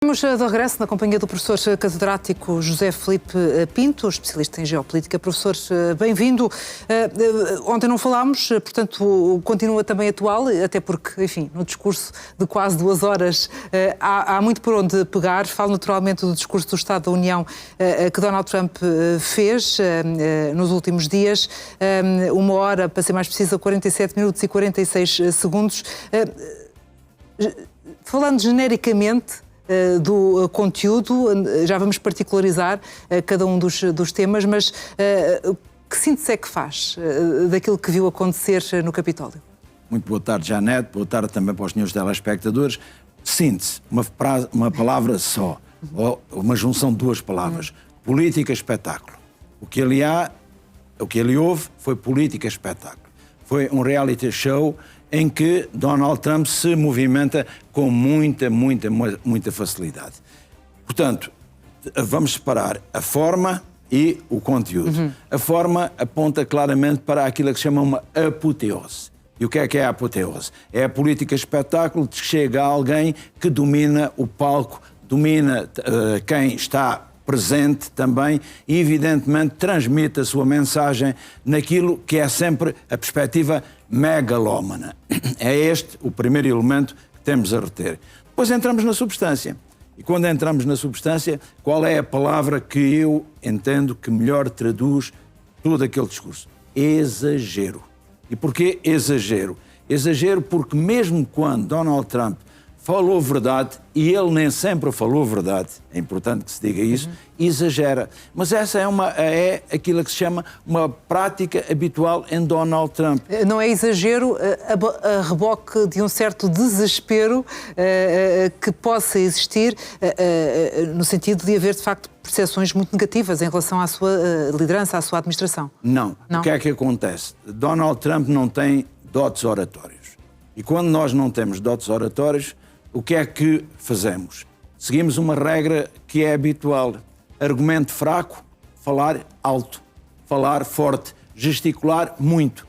Estamos de regresso na companhia do professor catedrático José Filipe Pinto, especialista em geopolítica. Professor, bem-vindo. Ontem não falámos, portanto, continua também atual, até porque, enfim, no discurso de quase 2 horas há muito por onde pegar. Falo naturalmente do discurso do Estado da União que Donald Trump fez nos últimos dias. 1 hora, para ser mais precisa, 47 minutos e 46 segundos. Falando genericamente do conteúdo, já vamos particularizar cada um dos temas, mas que síntese é que faz daquilo que viu acontecer no Capitólio? Muito boa tarde, Janete, boa tarde também para os senhores telespectadores. Síntese, uma palavra só, ou uma junção de 2 palavras, política, espetáculo. O que ali houve foi política, espetáculo. Foi um reality show em que Donald Trump se movimenta com muita facilidade. Portanto, vamos separar a forma e o conteúdo. A forma aponta claramente para aquilo que se chama uma apoteose. E o que é a apoteose? É a política espetáculo de que chega alguém que domina o palco, domina quem está presente também e, evidentemente, transmite a sua mensagem naquilo que é sempre a perspectiva megalómana. É este o primeiro elemento que temos a reter. Depois entramos na substância. E quando entramos na substância, qual é a palavra que eu entendo que melhor traduz todo aquele discurso? Exagero. E porquê exagero? Exagero porque mesmo quando Donald Trump falou verdade, e ele nem sempre falou verdade, é importante que se diga isso, exagera. Mas essa é aquilo que se chama uma prática habitual em Donald Trump. Não é exagero a reboque de um certo desespero que possa existir, no sentido de haver, de facto, percepções muito negativas em relação à sua liderança, à sua administração? Não. O que é que acontece? Donald Trump não tem dotes oratórios. E quando nós não temos dotes oratórios, o que é que fazemos? Seguimos uma regra que é habitual. Argumento fraco, falar alto, falar forte, gesticular muito.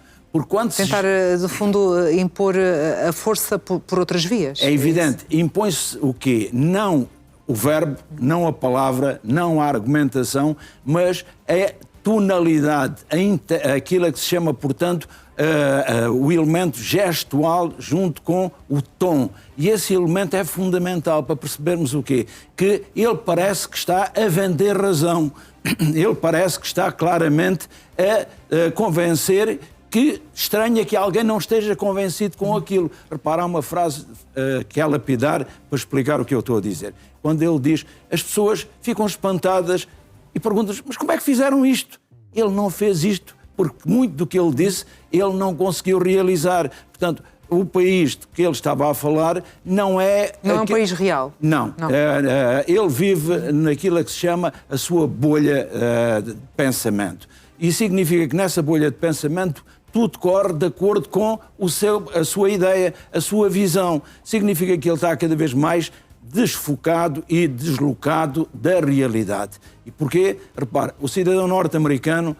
Tentar, de fundo, impor a força por outras vias. É evidente. Impõe-se o quê? Não o verbo, não a palavra, não a argumentação, mas a tonalidade, aquilo que se chama, portanto, o elemento gestual junto com o tom. E esse elemento é fundamental para percebermos o quê? Que ele parece que está a vender razão. Ele parece que está claramente a convencer, que estranha que alguém não esteja convencido com aquilo. Repara, há uma frase que é lapidar para explicar o que eu estou a dizer. Quando ele diz, as pessoas ficam espantadas e perguntam-se, mas como é que fizeram isto? Ele não fez isto, porque muito do que ele disse, ele não conseguiu realizar. Portanto, o país de que ele estava a falar não é... Não é um país real. Não. Ele vive naquilo que se chama a sua bolha de pensamento. E significa que nessa bolha de pensamento tudo corre de acordo com a sua ideia, a sua visão. Significa que ele está cada vez mais desfocado e deslocado da realidade. E porquê? Repare, o cidadão norte-americano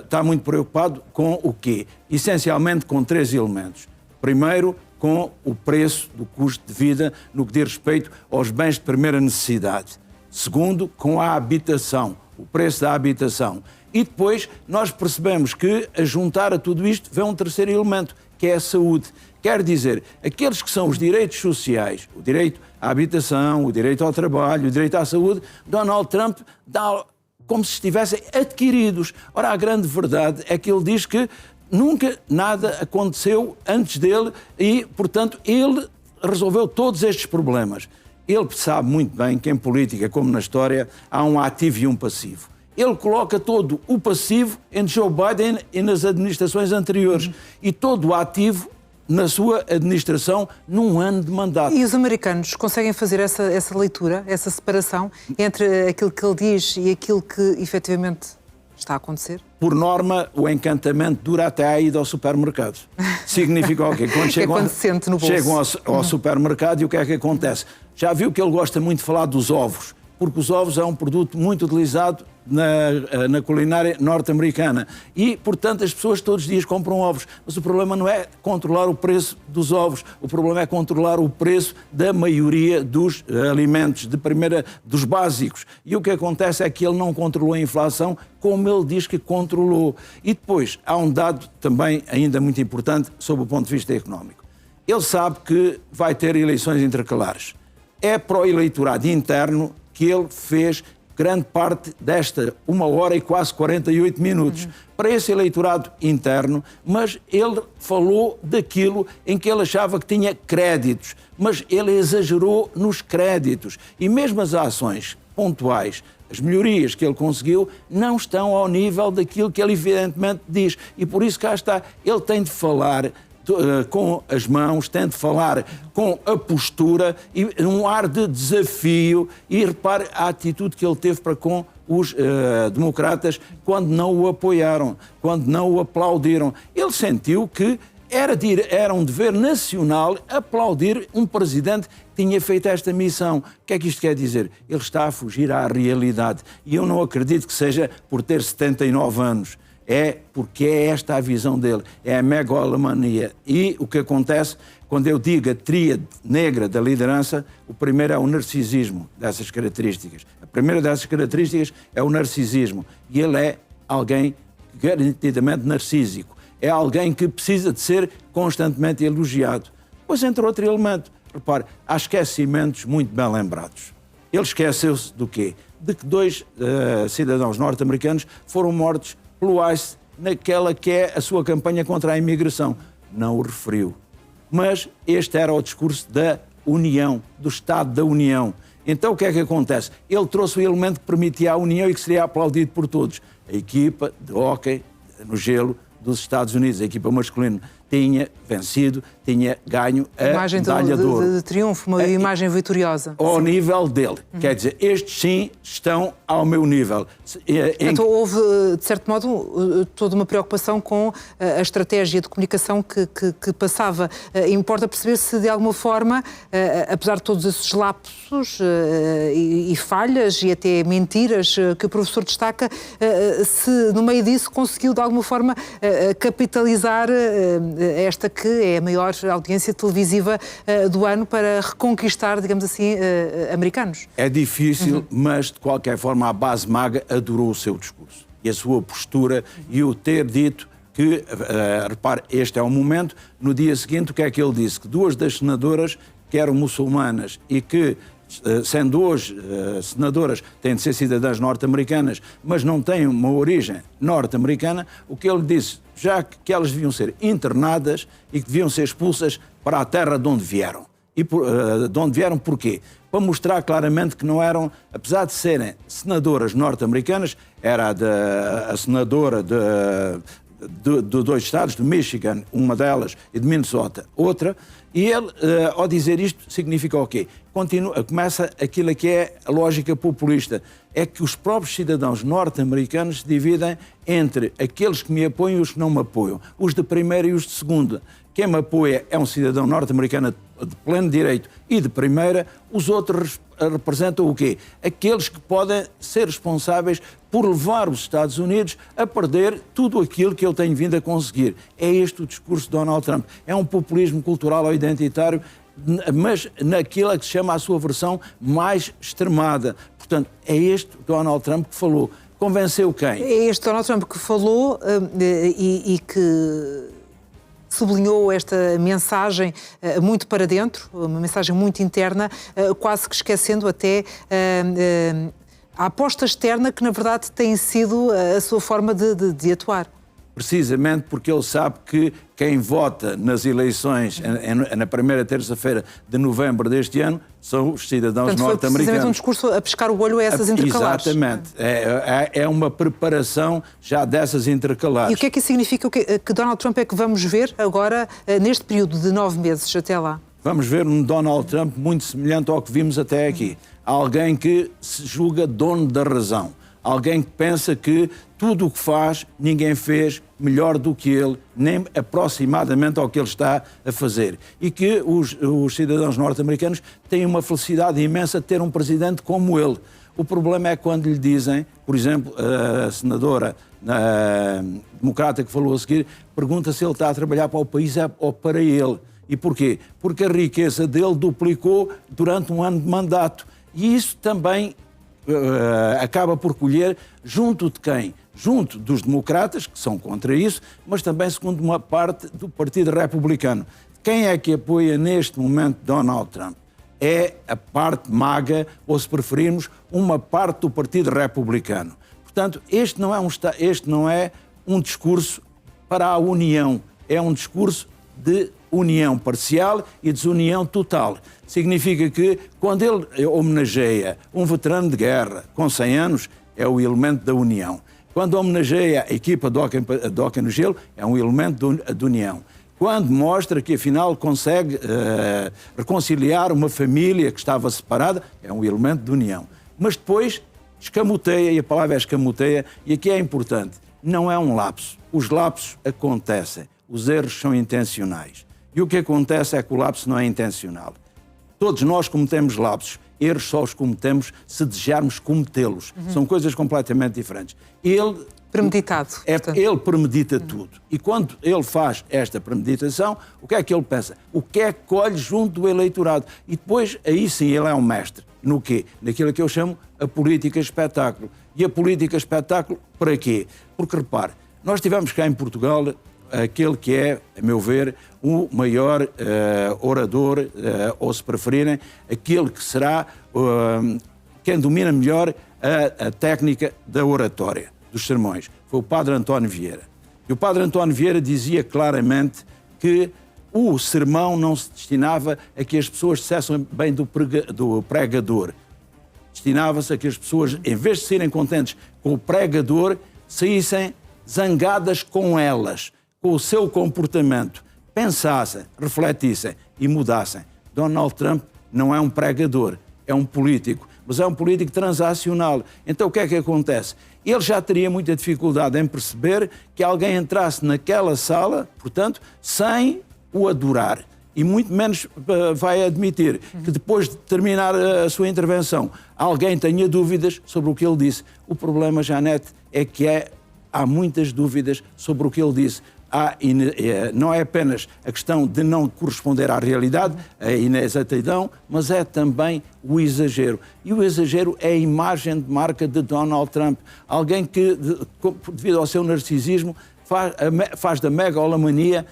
está muito preocupado com o quê? Essencialmente com 3 elementos. Primeiro, com o preço do custo de vida no que diz respeito aos bens de primeira necessidade. Segundo, com a habitação, o preço da habitação. E depois nós percebemos que, a juntar a tudo isto, vem um terceiro elemento, que é a saúde. Quer dizer, aqueles que são os direitos sociais, o direito à habitação, o direito ao trabalho, o direito à saúde, Donald Trump dá como se estivessem adquiridos. Ora, a grande verdade é que ele diz que nunca nada aconteceu antes dele e, portanto, ele resolveu todos estes problemas. Ele sabe muito bem que em política, como na história, há um ativo e um passivo. Ele coloca todo o passivo em Joe Biden e nas administrações anteriores e todo o ativo na sua administração num ano de mandato. E os americanos conseguem fazer essa leitura, essa separação entre aquilo que ele diz e aquilo que efetivamente está a acontecer? Por norma, o encantamento dura até a ida ao supermercado. Significa o quê? Quando chegam, se sente no bolso. Chegam ao supermercado e o que é que acontece? Já viu que ele gosta muito de falar dos ovos? porque os ovos é um produto muito utilizado na culinária norte-americana. E, portanto, as pessoas todos os dias compram ovos. Mas o problema não é controlar o preço dos ovos. O problema é controlar o preço da maioria dos alimentos, dos básicos. E o que acontece é que ele não controlou a inflação como ele diz que controlou. E depois, há um dado também ainda muito importante sob o ponto de vista económico. Ele sabe que vai ter eleições intercalares. É para o eleitorado interno que ele fez grande parte desta 1 hora e quase 48 minutos. Para esse eleitorado interno, mas ele falou daquilo em que ele achava que tinha créditos, mas ele exagerou nos créditos. E mesmo as ações pontuais, as melhorias que ele conseguiu, não estão ao nível daquilo que ele evidentemente diz. E por isso cá está, ele tem de falar com as mãos, tem de falar com a postura e um ar de desafio. E repare a atitude que ele teve para com os democratas quando não o apoiaram, quando não o aplaudiram. Ele sentiu que era um dever nacional aplaudir um presidente que tinha feito esta missão. O que é que isto quer dizer? Ele está a fugir à realidade. E eu não acredito que seja por ter 79 anos. É porque é esta a visão dele, é a megalomania. E o que acontece, quando eu digo a tríade negra da liderança, o primeiro é o narcisismo dessas características. A primeira dessas características é o narcisismo. E ele é alguém garantidamente narcísico. É alguém que precisa de ser constantemente elogiado. Pois entra outro elemento. Repare, há esquecimentos muito bem lembrados. Ele esqueceu-se do quê? De que 2 cidadãos norte-americanos foram mortos pelo ICE naquela que é a sua campanha contra a imigração. Não o referiu. Mas este era o discurso da União, do Estado da União. Então o que é que acontece? Ele trouxe o elemento que permitia a União e que seria aplaudido por todos. A equipa de hóquei no gelo dos Estados Unidos, a equipa masculina, tinha vencido, tinha ganho a medalha de ouro. De triunfo, uma imagem vitoriosa. Ao nível dele. Quer dizer, estes sim estão ao meu nível. Então houve, de certo modo, toda uma preocupação com a estratégia de comunicação que passava. Importa perceber se, de alguma forma, apesar de todos esses lapsos e falhas e até mentiras que o professor destaca, se no meio disso conseguiu, de alguma forma, capitalizar esta que é a maior audiência televisiva do ano para reconquistar, digamos assim, americanos. É difícil, mas de qualquer forma a base maga adorou o seu discurso e a sua postura e o ter dito que, repare, este é o momento. No dia seguinte, o que é que ele disse? Que 2 das senadoras que eram muçulmanas e que, sendo hoje senadoras, têm de ser cidadãs norte-americanas, mas não têm uma origem norte-americana, o que ele disse, já que elas deviam ser internadas e que deviam ser expulsas para a terra de onde vieram. E de onde vieram porquê? Para mostrar claramente que não eram, apesar de serem senadoras norte-americanas, era a senadora de 2 estados, de Michigan, uma delas, e de Minnesota, outra, e ele, ao dizer isto, significa o quê? Começa aquilo que é a lógica populista, é que os próprios cidadãos norte-americanos se dividem entre aqueles que me apoiam e os que não me apoiam, os de primeira e os de segunda. Quem me apoia é um cidadão norte-americano de pleno direito e de primeira, os outros representam o quê? Aqueles que podem ser responsáveis por levar os Estados Unidos a perder tudo aquilo que eu tenho vindo a conseguir. É este o discurso de Donald Trump. É um populismo cultural ou identitário, mas naquilo que se chama a sua versão mais extremada. Portanto, é este Donald Trump que falou. Convenceu quem? É este Donald Trump que falou e que sublinhou esta mensagem muito para dentro, uma mensagem muito interna, quase que esquecendo até a aposta externa que, na verdade, tem sido a sua forma de atuar. Precisamente porque ele sabe que quem vota nas eleições na primeira terça-feira de novembro deste ano são os cidadãos norte-americanos. Foi precisamente um discurso a pescar o olho a essas intercalares. Exatamente. É uma preparação já dessas intercalares. E o que é que isso significa? Que Donald Trump é que vamos ver agora, neste período de 9 meses até lá? Vamos ver um Donald Trump muito semelhante ao que vimos até aqui. Alguém que se julga dono da razão. Alguém que pensa que tudo o que faz, ninguém fez melhor do que ele, nem aproximadamente ao que ele está a fazer. E que os cidadãos norte-americanos têm uma felicidade imensa de ter um presidente como ele. O problema é quando lhe dizem, por exemplo, a senadora democrata que falou a seguir, pergunta se ele está a trabalhar para o país ou para ele. E porquê? Porque a riqueza dele duplicou durante um ano de mandato. E isso também acaba por colher junto de quem? Junto dos democratas, que são contra isso, mas também segundo uma parte do Partido Republicano. Quem é que apoia neste momento Donald Trump? É a parte maga, ou se preferirmos, uma parte do Partido Republicano. Portanto, este não é um discurso para a união, é um discurso de união parcial e desunião total. Significa que, quando ele homenageia um veterano de guerra com 100 anos, é o elemento da união. Quando homenageia a equipa de hóquei no gelo, é um elemento de união. Quando mostra que, afinal, consegue reconciliar uma família que estava separada, é um elemento de união. Mas depois escamoteia, e a palavra é escamoteia, e aqui é importante, não é um lapso. Os lapsos acontecem, os erros são intencionais. E o que acontece é que o lapso não é intencional. Todos nós cometemos lapsos. Erros só os cometemos se desejarmos cometê-los. São coisas completamente diferentes. Ele premedita tudo. E quando ele faz esta premeditação, o que é que ele pensa? O que é que colhe junto do eleitorado? E depois, aí sim, ele é um mestre. No quê? Naquilo que eu chamo a política espetáculo. E a política espetáculo para quê? Porque, repare, nós tivemos cá em Portugal aquele que é, a meu ver, o maior orador, ou se preferirem, aquele que será quem domina melhor a técnica da oratória, dos sermões. Foi o Padre António Vieira. E o Padre António Vieira dizia claramente que o sermão não se destinava a que as pessoas dissessem bem do pregador. Destinava-se a que as pessoas, em vez de serem contentes com o pregador, saíssem zangadas com elas, com o seu comportamento, pensassem, refletissem e mudassem. Donald Trump não é um pregador, é um político, mas é um político transacional. Então o que é que acontece? Ele já teria muita dificuldade em perceber que alguém entrasse naquela sala, portanto, sem o adorar. E muito menos vai admitir que depois de terminar a sua intervenção alguém tenha dúvidas sobre o que ele disse. O problema, Janete, é que há muitas dúvidas sobre o que ele disse. Não é apenas a questão de não corresponder à realidade, a inexatidão, mas é também o exagero. E o exagero é a imagem de marca de Donald Trump. Alguém que, devido ao seu narcisismo, faz da megalomania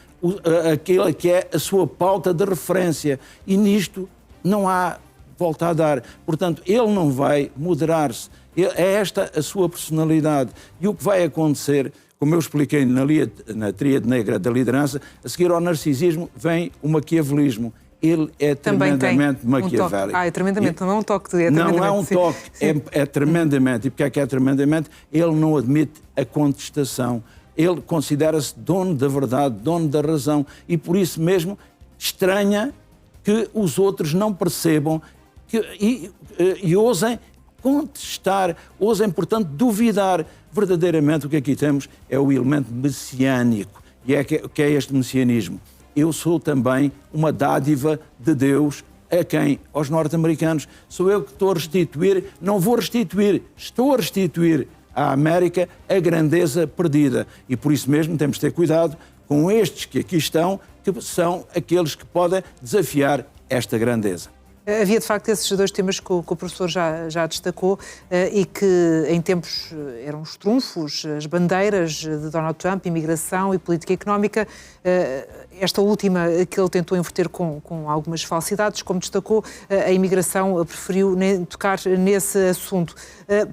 aquilo que é a sua pauta de referência. E nisto não há volta a dar. Portanto, ele não vai moderar-se. É esta a sua personalidade. E o que vai acontecer, como eu expliquei na tríade negra da liderança, a seguir ao narcisismo vem o maquiavelismo. Ele é tremendamente maquiavélico. É tremendamente, não é um toque de... Não é um toque, é tremendamente. E porque é tremendamente? Ele não admite a contestação. Ele considera-se dono da verdade, dono da razão. E por isso mesmo estranha que os outros não percebam e ousem contestar, ousem, portanto, duvidar. Verdadeiramente o que aqui temos é o elemento messiânico. E que é este messianismo. Eu sou também uma dádiva de Deus a quem? Aos norte-americanos. Sou eu que estou a restituir, não vou restituir, estou a restituir à América a grandeza perdida. E por isso mesmo temos de ter cuidado com estes que aqui estão, que são aqueles que podem desafiar esta grandeza. Havia, de facto, esses dois temas que o professor já destacou e que, em tempos, eram os trunfos, as bandeiras de Donald Trump, imigração e política económica. Esta última que ele tentou inverter com algumas falsidades, como destacou, a imigração preferiu nem tocar nesse assunto.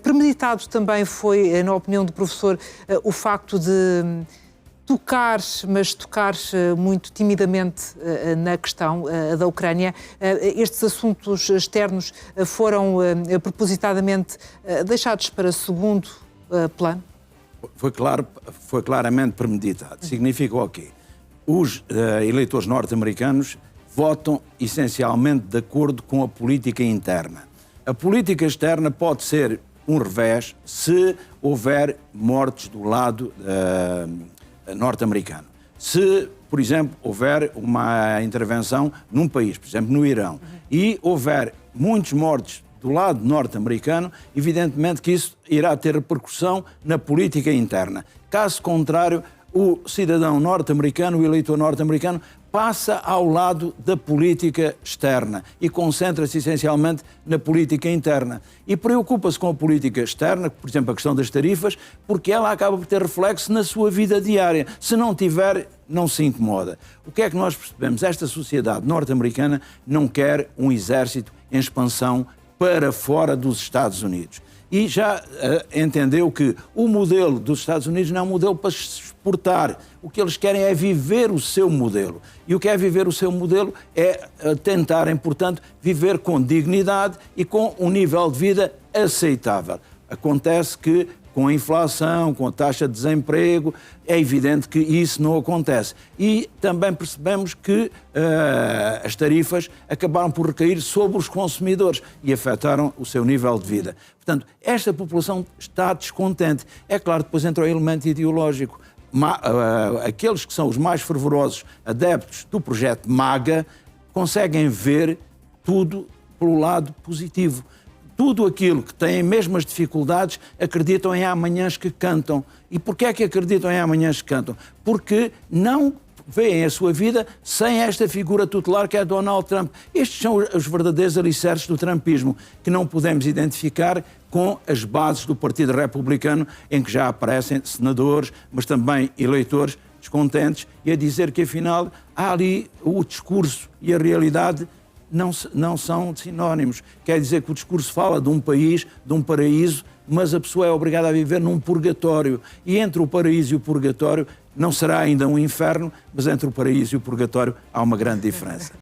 Premeditado também foi, na opinião do professor, o facto de tocar, mas tocar muito timidamente na questão da Ucrânia. Estes assuntos externos foram propositadamente deixados para segundo plano? Foi claramente premeditado. Significa o quê? Os eleitores norte-americanos votam essencialmente de acordo com a política interna. A política externa pode ser um revés se houver mortes do lado norte-americano. Se, por exemplo, houver uma intervenção num país, por exemplo, no Irão, e houver muitos mortos do lado norte-americano, evidentemente que isso irá ter repercussão na política interna. Caso contrário, o cidadão norte-americano, o eleitor norte-americano, passa ao lado da política externa e concentra-se essencialmente na política interna. E preocupa-se com a política externa, por exemplo, a questão das tarifas, porque ela acaba por ter reflexo na sua vida diária. Se não tiver, não se incomoda. O que é que nós percebemos? Esta sociedade norte-americana não quer um exército em expansão para fora dos Estados Unidos. E já entendeu que o modelo dos Estados Unidos não é um modelo para se exportar. O que eles querem é viver o seu modelo. E o que é viver o seu modelo é tentarem, portanto, viver com dignidade e com um nível de vida aceitável. Acontece que, com a inflação, com a taxa de desemprego, é evidente que isso não acontece. E também percebemos que as tarifas acabaram por recair sobre os consumidores e afetaram o seu nível de vida. Portanto, esta população está descontente. É claro, depois entra o elemento ideológico. Aqueles que são os mais fervorosos adeptos do projeto MAGA conseguem ver tudo pelo lado positivo. Tudo aquilo que tem mesmo as dificuldades acreditam em amanhãs que cantam. E porquê é que acreditam em amanhãs que cantam? Porque não veem a sua vida sem esta figura tutelar que é Donald Trump. Estes são os verdadeiros alicerces do trumpismo, que não podemos identificar com as bases do Partido Republicano, em que já aparecem senadores, mas também eleitores descontentes, e a dizer que, afinal, há ali o discurso e a realidade não são sinónimos. Quer dizer que o discurso fala de um país, de um paraíso, mas a pessoa é obrigada a viver num purgatório. E entre o paraíso e o purgatório não será ainda um inferno, mas entre o paraíso e o purgatório há uma grande diferença.